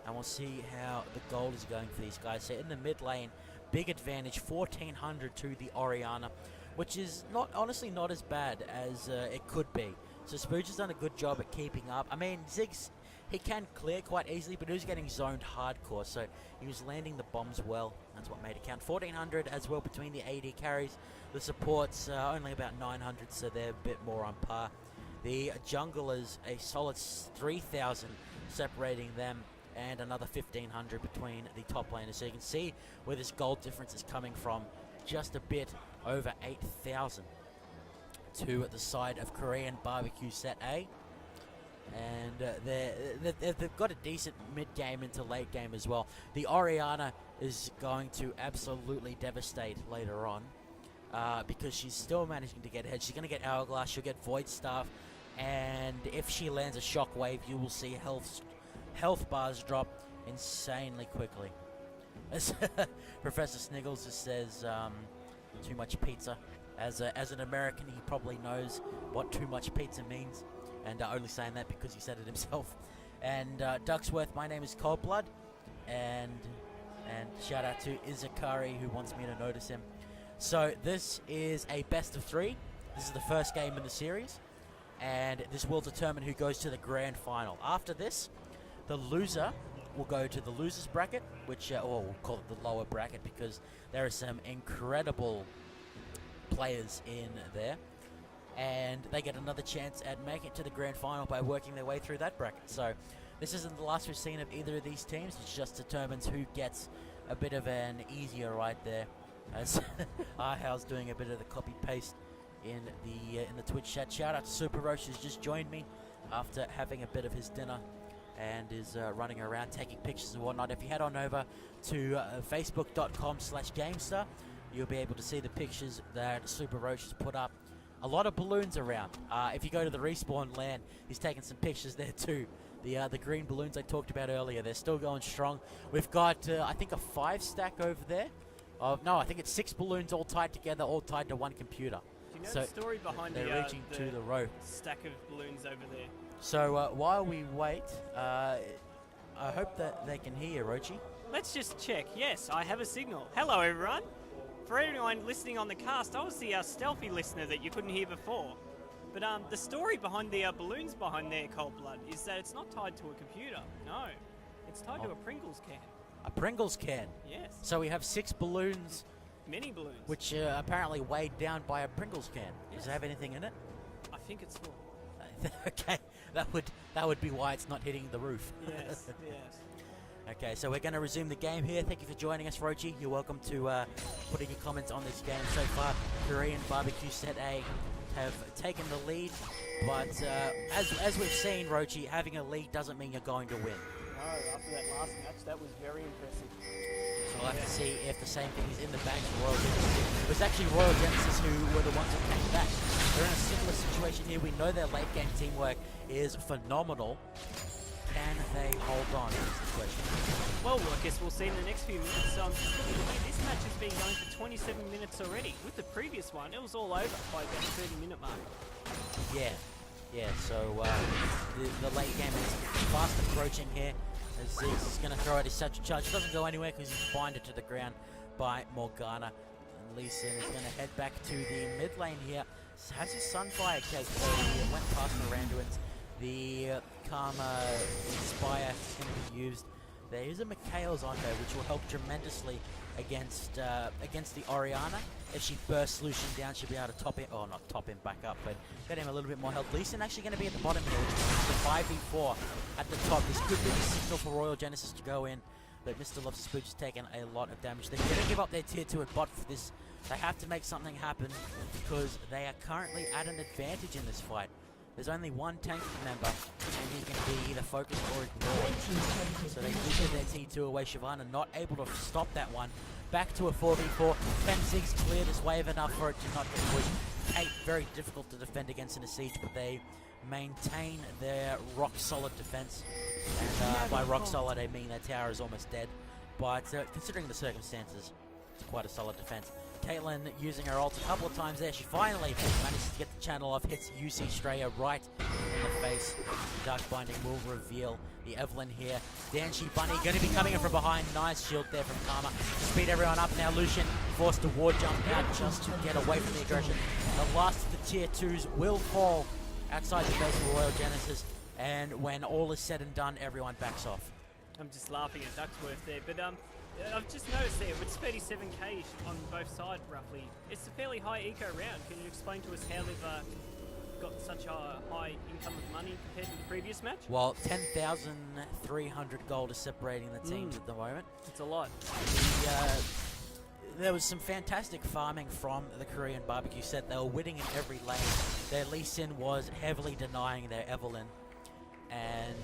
and we'll see how the gold is going for these guys. So in the mid lane, big advantage, 1400 to the Orianna, which is honestly not as bad as it could be. So Spooge has done a good job at keeping up. I mean, Ziggs, he can clear quite easily, but he was getting zoned hardcore, so he was landing the bombs well. That's what made it count. 1400 as well between the AD carries. The supports only about 900, so they're a bit more on par. The junglers, a solid 3,000 separating them, and another 1,500 between the top laners. So you can see where this gold difference is coming from. Just a bit over 8,000 to the side of KoreanBBQ set A. And they've got a decent mid-game into late game as well. The Orianna is going to absolutely devastate later on because she's still managing to get ahead. She's going to get Hourglass, she'll get Void Staff, and if she lands a Shockwave, you will see health bars drop insanely quickly. As Professor Sniggles just says, too much pizza. As an American, he probably knows what too much pizza means. and only saying that because he said it himself. And Ducksworth, my name is Coldblood, and shout out to Izakari who wants me to notice him. So this is a best of 3. This is the first game in the series, and this will determine who goes to the grand final. After this, the loser will go to the losers bracket, which or we'll call it the lower bracket because there are some incredible players in there, and they get another chance at making it to the grand final by working their way through that bracket. So this isn't the last we've seen of either of these teams. It just determines who gets a bit of an easier ride there, as Arhal's doing a bit of the copy paste in the Twitch chat. Shout out to Super Roach, who's just joined me after having a bit of his dinner and is running around taking pictures and whatnot. If you head on over to facebook.com/Gamestar, you'll be able to see the pictures that Super Roach has put up. A lot of balloons around. If you go to the Respawn LAN, he's taking some pictures there too. The green balloons I talked about earlier, they're still going strong. We've got, I think, a 5-stack over there. No, I think it's 6 balloons all tied together, all tied to one computer. Do you know the story behind they're reaching to the row. Stack of balloons over there? So while we wait, I hope that they can hear you, Rochi. Let's just check. Yes, I have a signal. Hello, everyone. For everyone listening on the cast, I was the stealthy listener that you couldn't hear before. But the story behind the balloons behind there, Coldblood, is that it's not tied to a computer. No, it's tied to a Pringles can. A Pringles can? Yes. So we have 6 balloons. Mini balloons. Which are apparently weighed down by a Pringles can. Yes. Does it have anything in it? I think it's full. Okay, that would be why it's not hitting the roof. Yes, yes. Okay, so we're going to resume the game here. Thank you for joining us, Rochi. You're welcome to put in your comments on this game so far. KoreanBBQ Set A have taken the lead, but as we've seen, Rochi, having a lead doesn't mean you're going to win. No, after that last match, that was very impressive. So we'll have to see if the same thing is in the bag for Royal Genesis. It was actually Royal Genesis who were the ones who came back. They're in a similar situation here. We know their late game teamwork is phenomenal. Can they hold on? Is the question. Well, I guess we'll see in the next few minutes. Just looking at this match has been going for 27 minutes already. With the previous one, it was all over by about the 30-minute mark. Yeah. So the late game is fast approaching here. As Ziggs is going to throw out his satchel charge. It doesn't go anywhere because he's binded to the ground by Morgana. And Lee Sin is going to head back to the mid lane here. Has his Sunfire cake already went past the Randuins. The Karma Inspire is going to be used. There is a Mikhail's on there, which will help tremendously against the Orianna. If she bursts Lucian down, she'll be able to top him, or not top him back up, but get him a little bit more health. Lee Sin actually going to be at the bottom here, which is the 5v4 at the top. This could be the signal for Royal Genesis to go in, but Mr. Loves Spooch has taken a lot of damage. They're going to give up their tier 2 at bot for this. They have to make something happen because they are currently at an advantage in this fight. There's only one tank member, and he can be either focused or ignored. So they lose their T2 away. Shyvana not able to stop that one. Back to a 4v4. Fenzig's cleared his wave enough for it to not get pushed. Kate, very difficult to defend against in a siege, but they maintain their rock-solid defense. And by rock-solid, I mean their tower is almost dead. But considering the circumstances, it's quite a solid defense. Caitlyn using her ult a couple of times there. She finally manages to get the channel off. Hits UC Straya right in the face. Dark Binding will reveal the Evelyn here. Danshi Bunny going to be coming in from behind. Nice shield there from Karma. Speed everyone up now. Lucian forced to ward jump out just to get away from the aggression. The last of the tier 2s will fall outside the base of Royal Genesis. And when all is said and done, everyone backs off. I'm just laughing at Ducksworth there, but I've just noticed there, it's 37k on both sides roughly. It's a fairly high eco round. Can you explain to us how they've got such a high income of money compared to the previous match? Well, 10,300 gold is separating the teams at the moment. It's a lot. There was some fantastic farming from the KoreanBBQ set. They were winning in every lane. Their Lee Sin was heavily denying their Evelyn. And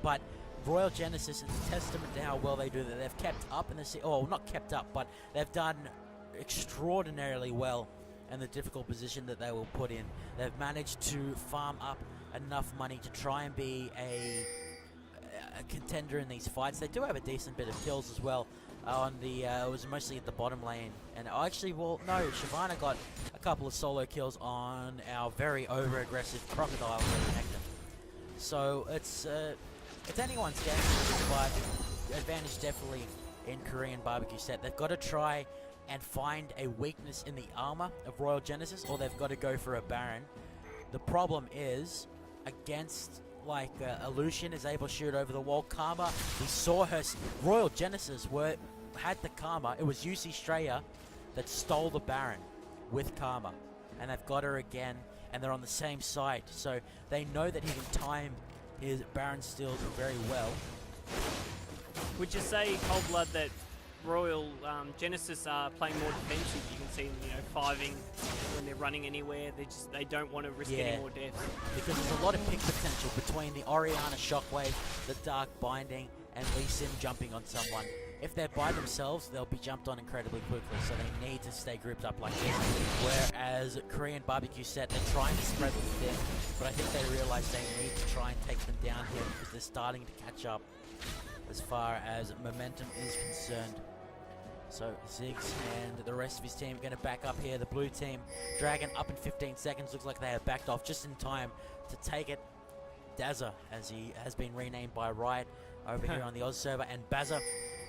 but Royal Genesis is a testament to how well they do that. They've kept up in the not kept up, but they've done extraordinarily well in the difficult position that they will put in. They've managed to farm up enough money to try and be a contender in these fights. They do have a decent bit of kills as well. On the it was mostly at the bottom lane, and actually, well, no, Shyvana got a couple of solo kills on our very over-aggressive Crocodile Nectar. So it's anyone's game, but advantage definitely in Korean barbecue set. They've got to try and find a weakness in the armor of Royal Genesis, or they've got to go for a Baron. The problem is, against like Illusion is able to shoot over the wall. Karma, we saw her. Royal Genesis had the Karma. It was UC Straya that stole the Baron with Karma, and they've got her again, and they're on the same side, so they know that he can time his Baron steals very well. Would you say, Cold Blood, that Royal Genesis are playing more defensive? You can see them, fiving when they're running anywhere. They don't want to risk any more deaths. Because there's a lot of pick potential between the Orianna Shockwave, the Dark Binding, and Lee Sin jumping on someone. If they're by themselves, they'll be jumped on incredibly quickly, so they need to stay grouped up like this. Whereas Korean barbecue set, they're trying to spread them thin, but I think they realize they need to try and take them down here because they're starting to catch up as far as momentum is concerned. So Ziggs and the rest of his team going to back up here. The blue team, Dragon up in 15 seconds. Looks like they have backed off just in time to take it. Dazza, as he has been renamed by Riot over here on the Oz server, and Bazza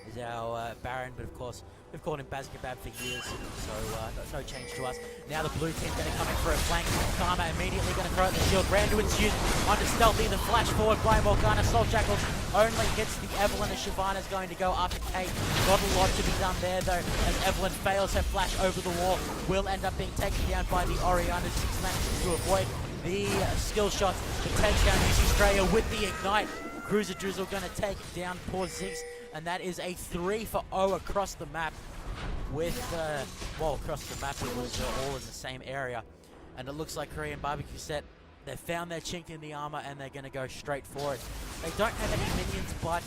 is our Baron, but of course we've called him Baz Kebab for years, so no change to us. Now the blue team going to come in for a flank. Karma immediately going to throw out the shield. Randuin's used onto Stealthy. The flash forward by Morgana. Soul Shackles only hits the Evelyn, as Shyvana's going to go after Kate. Not a lot to be done there though, as Evelyn fails her flash over the wall. Will end up being taken down by the Orianna. 6 manages to avoid the skill shots. The 10 down UC Australia with the ignite. Cruiser Drizzle going to take down poor Ziggs, and that is a 3-for-0 across the map. With, across the map it was all in the same area. And it looks like Korean barbecue set, they've found their chink in the armor and they're going to go straight for it. They don't have any minions, but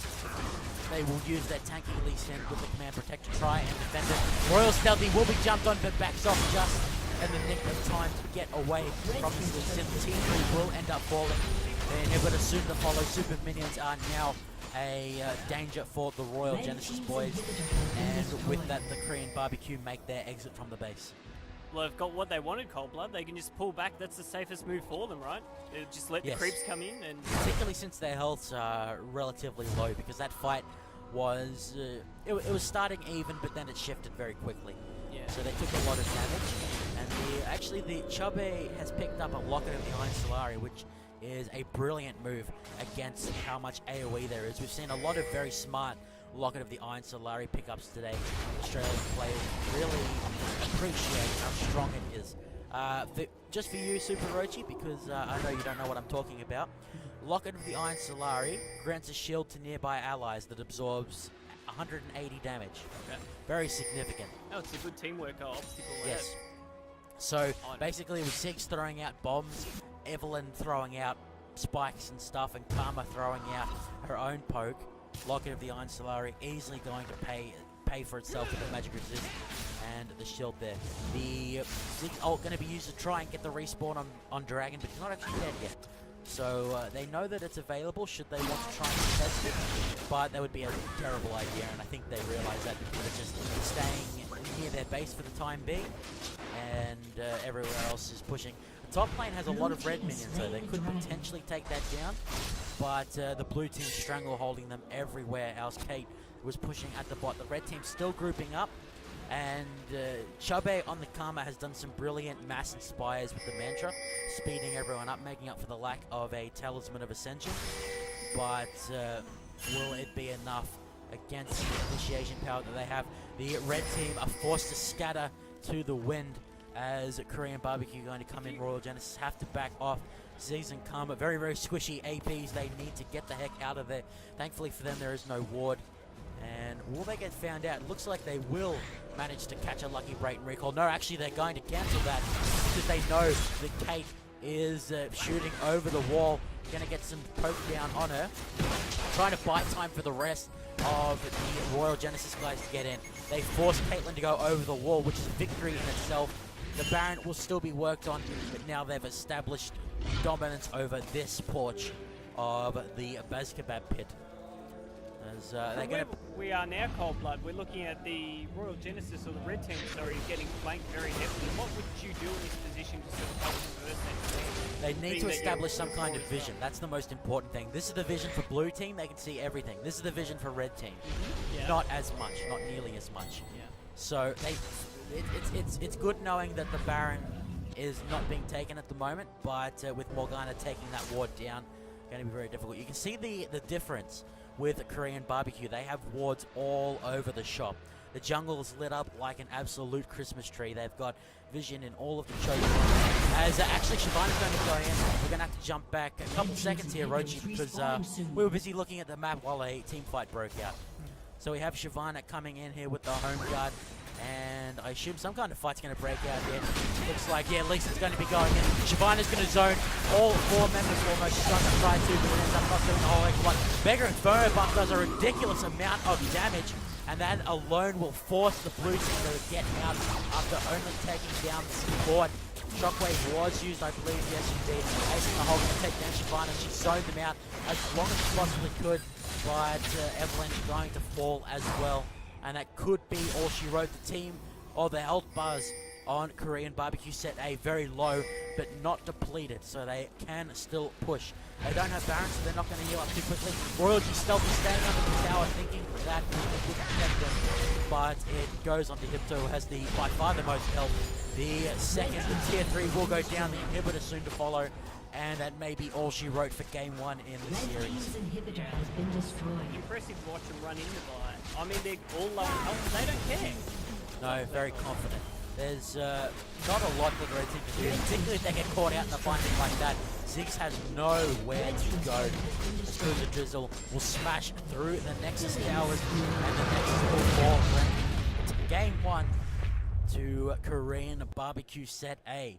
they will use their tanky Lee Sin with the command protect to try and defend it. Royal Stealthy will be jumped on, but backs off just in the nick of time to get away from this Lee Sin. The team will end up falling. The inhibitor soon to follow. Super minions are now a danger for the Royal Genesis boys, and with that the Korean barbecue make their exit from the base. Well, they've got what they wanted, Cold Blood. They can just pull back. That's the safest move for them, right? Just let the creeps come in. And particularly since their healths are relatively low, because that fight was it was starting even, but then it shifted very quickly. Yeah. So they took a lot of damage, and actually the Chubby has picked up a Locket of the Iron Solari, which is a brilliant move against how much AoE there is. We've seen a lot of very smart Locket of the Iron Solari pickups today. Australian players really appreciate how strong it is. Just for you, Super Rochi, because I know you don't know what I'm talking about. Locket of the Iron Solari grants a shield to nearby allies that absorbs 180 damage. Okay. Very significant. Oh, it's a good teamwork obstacle. Yes. So basically with Ziggs throwing out bombs, Evelyn throwing out spikes and stuff, and Karma throwing out her own poke, Locket of the Iron Solari easily going to pay for itself with the magic resist and the shield there. The Ziggs ult going to be used to try and get the respawn on Dragon, but he's not actually dead yet. So they know that it's available should they want to try and test it, but that would be a terrible idea, and I think they realize that they're just staying near their base for the time being, and everywhere else is pushing. The top lane has a lot of red minions, so they could potentially take that down, but the blue team strangleholding them everywhere else. Kate was pushing at the bot. The red team still grouping up, and Chubby on the Karma has done some brilliant mass inspires with the mantra, speeding everyone up, making up for the lack of a Talisman of Ascension. But will it be enough against the initiation power that they have? The red team are forced to scatter to the wind as Korean barbecue going to come in. Royal Genesis have to back off. Ziggs and Karma, very, very squishy APs. They need to get the heck out of there. Thankfully for them, there is no ward. And will they get found out? It looks like they will manage to catch a lucky Brayton recall. No, actually they're going to cancel that because they know that Kate is shooting over the wall. Going to get some poke down on her. Trying to buy time for the rest of the Royal Genesis guys to get in. They force Caitlyn to go over the wall, which is a victory in itself. The Baron will still be worked on, but now they've established dominance over this porch of the Baz Kebab pit. As From they're where going to. we are now, Cold Blood, we're looking at the Royal Genesis, or the red team, sorry, getting flanked very heavily. What would you do in this position to sort of help reverse that team? They need Being to that establish you're some kind of forward as vision. That's the most important thing. This is the vision for blue team. They can see everything. This is the vision for red team. Yeah. Not as much. Not nearly as much. Yeah. So it's good knowing that the Baron is not being taken at the moment, but with Morgana taking that ward down, going to be very difficult. You can see the difference with KoreanBBQ. They have wards all over the shop. The jungle is lit up like an absolute Christmas tree. They've got vision in all of the chosen ones. As actually Shyvana's going to go in. We're going to have to jump back a couple seconds here, Rochi, because we were busy looking at the map while a team fight broke out. So we have Shyvana coming in here with the home guard, and I assume some kind of fight's going to break out here. Looks like, yeah, Lisa's going to be going in. Shyvana's going to zone all 4 members almost. She's going to try to, but it ends up not doing a whole heck of a lot. Beggar Inferno Bump does a ridiculous amount of damage, and that alone will force the blue team to get out after only taking down the support. Shockwave was used, I believe, yes indeed. Acing the hole, going to take down Shyvana. She zoned them out as long as she possibly could, but Evelyn's going to fall as well. And that could be all she wrote. The team, or the health bars on KoreanBBQ set A very low, but not depleted, so they can still push. They don't have Baron, so they're not going to heal up too quickly. Royalty Stealth is staying under the tower, thinking that would protect them, but it goes on to Hypto, who has by far the most health. The second tier 3 will go down, the inhibitor soon to follow, and that may be all she wrote for game 1 in the series. Inhibitor has been destroyed. Impressive to watch them run into Blight. I mean, they're all low in health, but they don't care. No, very confident. There's not a lot for the red team to do, particularly if they get caught out in a finding like that. Ziggs has nowhere to go. The Drizzle will smash through the Nexus towers, and the Nexus will fall. It's game 1 to KoreanBBQ set A.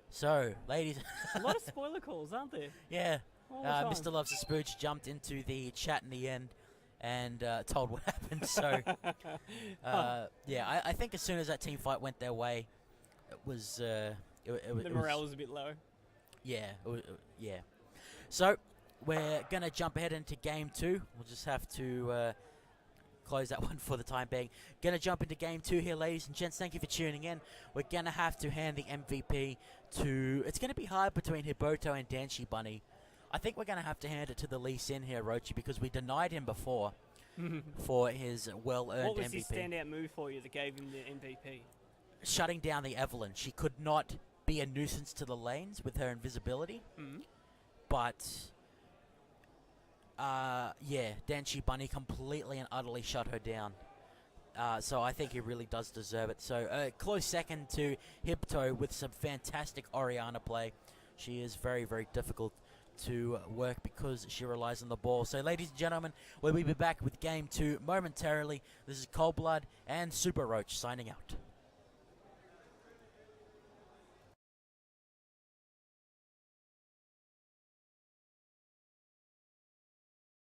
So, ladies... A lot of spoiler calls, aren't there? Yeah. All the time. Mr. Loves a Spooch jumped into the chat in the end and told what happened. So, yeah, I think as soon as that team fight went their way, it was... The morale was a bit low. Yeah, yeah. So, we're going to jump ahead into game 2. We'll just have to close that one for the time being. Going to jump into game 2 here, ladies and gents. Thank you for tuning in. We're going to have to hand the MVP to... It's going to be hard between Hiboto and Danshi Bunny. I think we're going to have to hand it to the Lee Sin here, Rochi, because we denied him before for his well-earned MVP. What was his standout move for you that gave him the MVP? Shutting down the Evelyn. She could not be a nuisance to the lanes with her invisibility. But, yeah, Danshi Bunny completely and utterly shut her down. So I think he really does deserve it. So close second to Hypto with some fantastic Orianna play. She is very, very difficult to work because she relies on the ball. So ladies and gentlemen, we'll be back with game 2 momentarily. This is Cold Blood and Super Roach signing out.